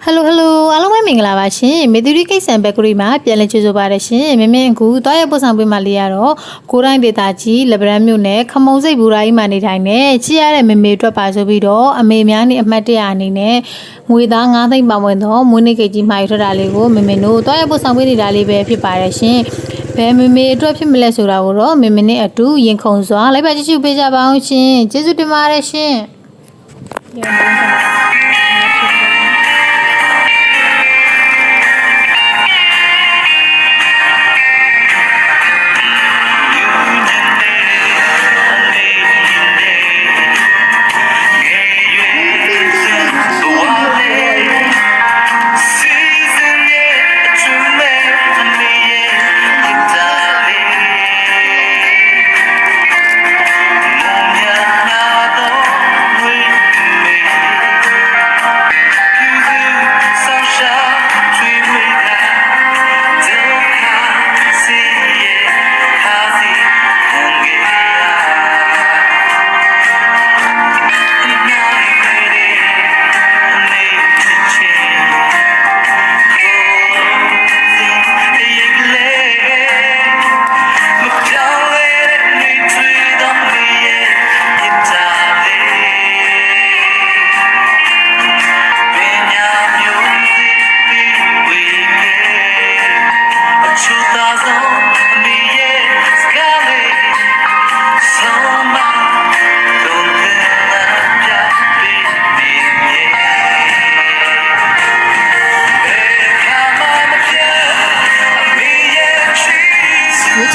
Hello hello အားလုံးပဲမင်္ဂလာပါရှင်မေသူရီကိတ်ဆန်ဘက်ကရီမှာပြန်လည်ကြိုဆိုပါရရှင်မင်းအခုတွားရပို့ဆောင်ပေးမှလေးရတော့ကိုတိုင်းဒေတာကြီးလက်ဗရန်မြို့နယ်ခမုံစိတ်ဘူရာကြီးမှာနေထိုင်နေချစ်ရတဲ့မေမေအတွက်ပါဆိုပြီးတော့အမေများနဲ့အမှတ်တရအနေနဲ့ငွေသား9သိန်းပါဝင်တော့မွေးနေ့ကိတ်ကြီးမှာယူထွက်တာလေးကိုမေမေတို့တွားရပို့ဆောင်ပေးနေတာလေးပဲဖြစ်ပါရရှင်ဘယ်မေမေအတွက်ဖြစ်မလဲဆိုတာကိုတော့မေမေနဲ့အတူရင်ခုန်စွာလိုက်ပါကြည့်ရှုပေးကြပါအောင်ရှင်ကျေးဇူးတင်ပါတယ်ရှင်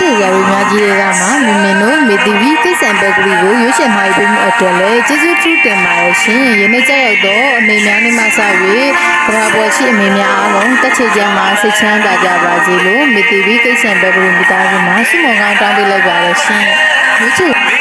ချေရာရီများကြီးတွေကမှမင်းမင်းတို့မေတီဗီကိတ်ဆန်ဘက်ကရီကိုရွေးချယ်မှာပြီးမှုအတွက်လည်းကျေးဇူးထူးတင်ပါတယ်ရှင်ယနေ့ကြောက်ရောက်တော့အမေများနဲ့မှစ၍ကဘာပေါ်ရှိအမေများအားလုံးတက်ချေချမ်းမှာစိတ်ချမ်းသာကြပါစေလို့မေတီဗီကိတ်ဆန်ဘက်ကရီမိသားစုမှာဆုမွန်ကောင်းတောင်းပေးလိုက်ပါတယ်ရှင်ရွေးချယ်